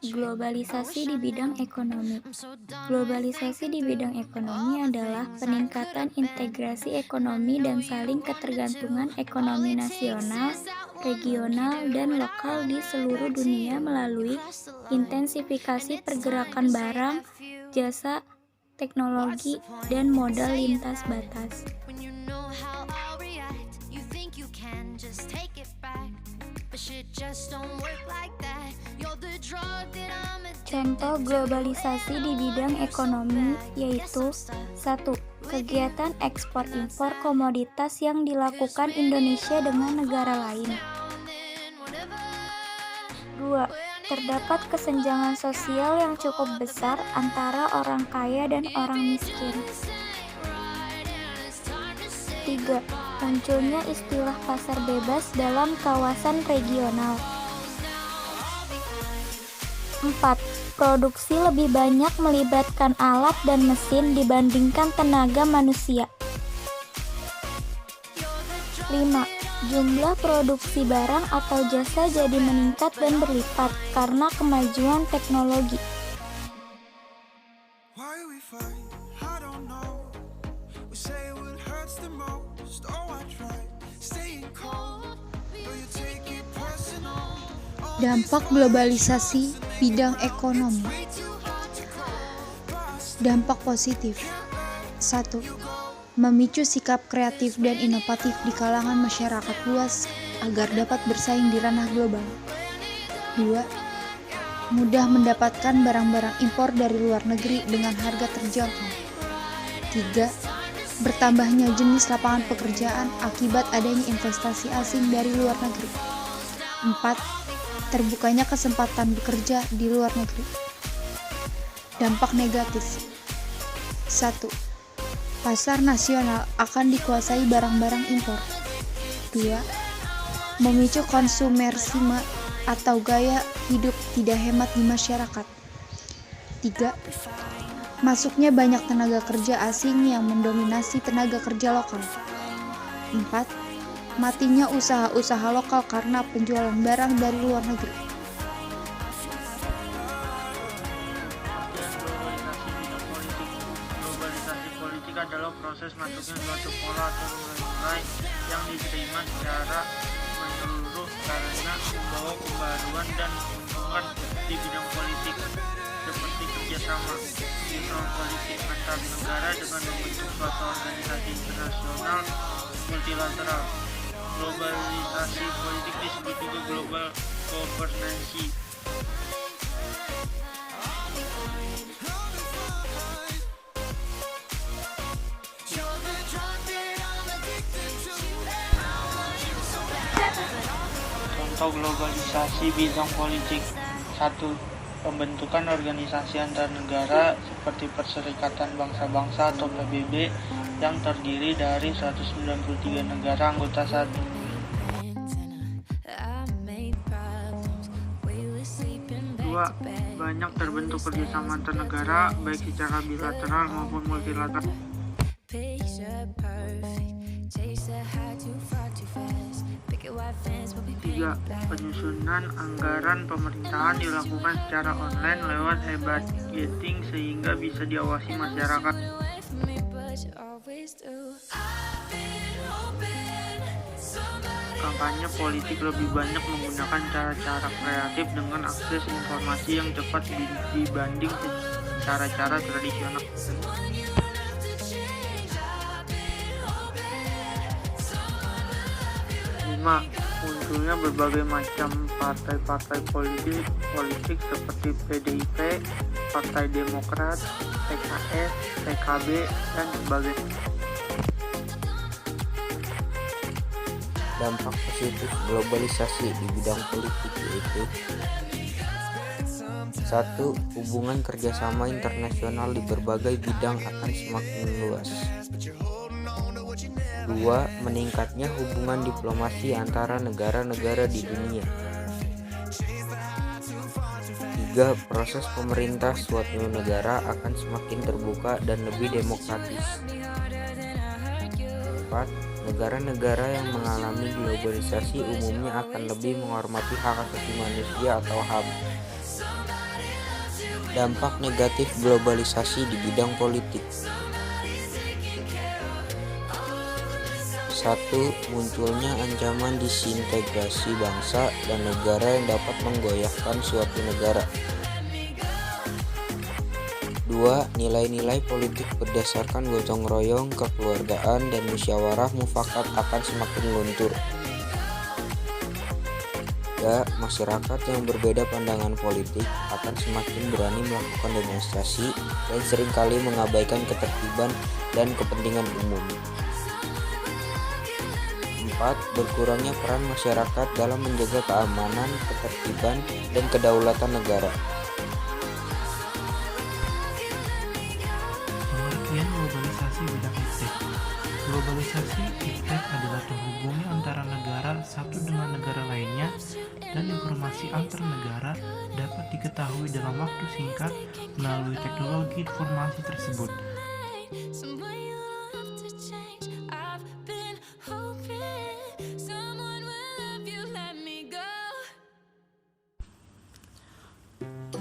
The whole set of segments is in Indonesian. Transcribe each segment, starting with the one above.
Globalisasi di bidang ekonomi. Globalisasi di bidang ekonomi adalah peningkatan integrasi ekonomi dan saling ketergantungan ekonomi nasional, regional, dan lokal di seluruh dunia melalui intensifikasi pergerakan barang, jasa, teknologi, dan modal lintas batas. Contoh globalisasi di bidang ekonomi yaitu 1. Kegiatan ekspor-impor komoditas yang dilakukan Indonesia dengan negara lain. 2. Terdapat kesenjangan sosial yang cukup besar antara orang kaya dan orang miskin. 3. Munculnya istilah pasar bebas dalam kawasan regional. 4. Produksi lebih banyak melibatkan alat dan mesin dibandingkan tenaga manusia. 5. Jumlah produksi barang atau jasa jadi meningkat dan berlipat karena kemajuan teknologi. Dampak globalisasi bidang ekonomi. Dampak positif. 1. Memicu sikap kreatif dan inovatif di kalangan masyarakat luas agar dapat bersaing di ranah global. 2. Mudah mendapatkan barang-barang impor dari luar negeri dengan harga terjangkau. 3. Bertambahnya jenis lapangan pekerjaan akibat adanya investasi asing dari luar negeri. 4. Terbukanya kesempatan bekerja di luar negeri. Dampak negatif. 1. Pasar nasional akan dikuasai barang-barang impor. 2. Memicu konsumerisme atau gaya hidup tidak hemat di masyarakat. 3. Masuknya banyak tenaga kerja asing yang mendominasi tenaga kerja lokal. 4. Matinya usaha-usaha lokal karena penjualan barang dari luar negeri. Globalisasi politik adalah proses masuknya suatu pola atau nilai-nilai yang diterima secara menyeluruh karena membawa pembaruan dan keuntungan di bidang politik, seperti kerjasama di front politik antar negara dengan membentuk suatu organisasi internasional multilateral. Globalisasi politik disebut juga global governance. Contoh globalisasi bidang politik. 1. Pembentukan organisasi antar negara seperti Perserikatan Bangsa-Bangsa atau PBB yang terdiri dari 193 negara anggota saat ini. 2. Banyak terbentuk kerjasama antar negara baik secara bilateral maupun multilateral. 3. Penyusunan anggaran pemerintahan dilakukan secara online lewat e-budgeting sehingga bisa diawasi masyarakat. Kampanye politik lebih banyak menggunakan cara-cara kreatif dengan akses informasi yang cepat dibanding cara-cara tradisional. 5. Munculnya berbagai macam partai-partai politik seperti PDIP, Partai Demokrat, PKS, PKB, dan sebagainya. Dampak positif globalisasi di bidang politik yaitu 1. Hubungan kerjasama internasional di berbagai bidang akan semakin luas. 2. Meningkatnya hubungan diplomasi antara negara-negara di dunia. 3. Proses pemerintah suatu negara akan semakin terbuka dan lebih demokratis. 4. Negara-negara yang mengalami globalisasi umumnya akan lebih menghormati hak asasi manusia atau HAM. Dampak negatif globalisasi di bidang politik. 1. Munculnya ancaman disintegrasi bangsa dan negara yang dapat menggoyahkan suatu negara. 2. Nilai-nilai politik berdasarkan gotong royong, kekeluargaan, dan musyawarah mufakat akan semakin luntur. 3. Masyarakat yang berbeda pandangan politik akan semakin berani melakukan demonstrasi dan seringkali mengabaikan ketertiban dan kepentingan umum. 4. Berkurangnya peran masyarakat dalam menjaga keamanan, ketertiban, dan kedaulatan negara. Pengertian globalisasi bidang iptek. Globalisasi iptek adalah terhubungnya antara negara satu dengan negara lainnya dan informasi antar negara dapat diketahui dalam waktu singkat melalui teknologi informasi tersebut.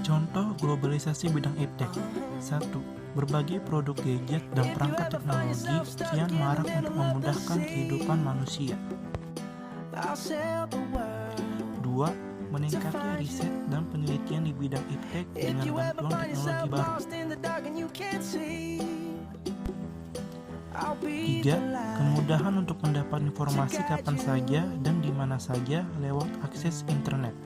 Contoh globalisasi bidang iptek. 1. Berbagai produk gadget dan perangkat teknologi kian marak untuk memudahkan kehidupan manusia. 2. Meningkatnya riset dan penelitian di bidang iptek dengan bantuan teknologi baru. 3. Kemudahan untuk mendapat informasi kapan saja dan di mana saja lewat akses internet.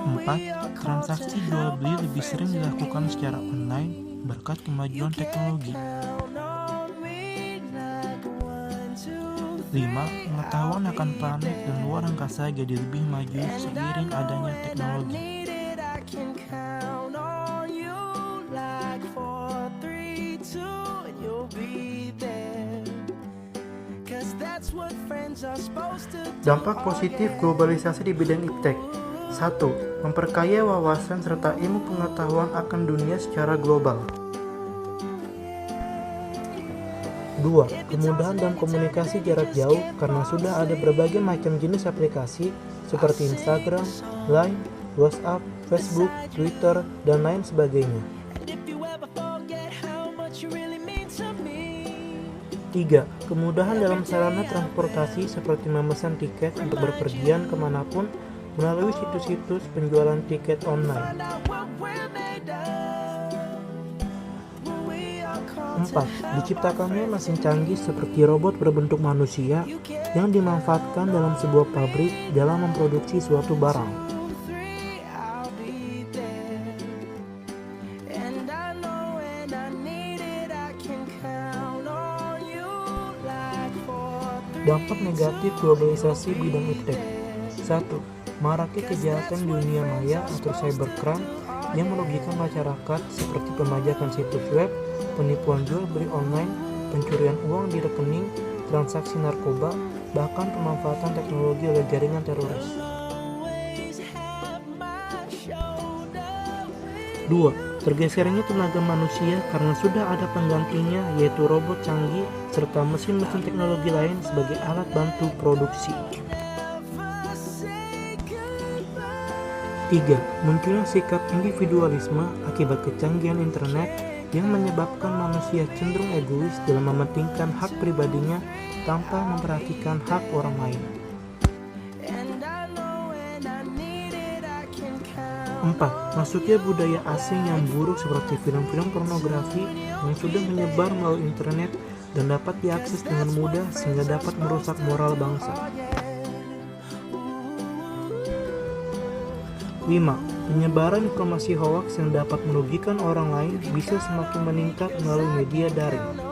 4. Transaksi jual beli lebih sering dilakukan secara online berkat kemajuan teknologi. 5. Pengetahuan akan planet dan luar angkasa jadi lebih maju seiring adanya teknologi. 6. Dampak positif globalisasi di bidang iptek. 1. Memperkaya wawasan serta ilmu pengetahuan akan dunia secara global. 2. Kemudahan dalam komunikasi jarak jauh karena sudah ada berbagai macam jenis aplikasi seperti Instagram, Line, WhatsApp, Facebook, Twitter, dan lain sebagainya. 3. Kemudahan dalam sarana transportasi seperti memesan tiket untuk berpergian kemanapun melalui situs-situs penjualan tiket online. 4. Diciptakannya mesin canggih seperti robot berbentuk manusia yang dimanfaatkan dalam sebuah pabrik dalam memproduksi suatu barang. Dampak negatif globalisasi bidang iptek. 1. Maraknya kejahatan dunia maya atau cybercrime yang merugikan masyarakat seperti pembajakan situs web, penipuan jual beli online, pencurian uang di rekening, transaksi narkoba, bahkan pemanfaatan teknologi oleh jaringan teroris. 2. Tergesernya tenaga manusia karena sudah ada penggantinya yaitu robot canggih serta mesin-mesin teknologi lain sebagai alat bantu produksi. 3. Munculnya sikap individualisme akibat kecanggihan internet yang menyebabkan manusia cenderung egois dalam mementingkan hak pribadinya tanpa memperhatikan hak orang lain. 4. Masuknya budaya asing yang buruk seperti film-film pornografi yang sudah menyebar melalui internet dan dapat diakses dengan mudah sehingga dapat merusak moral bangsa. 5. Penyebaran informasi hoaks yang dapat merugikan orang lain bisa semakin meningkat melalui media daring.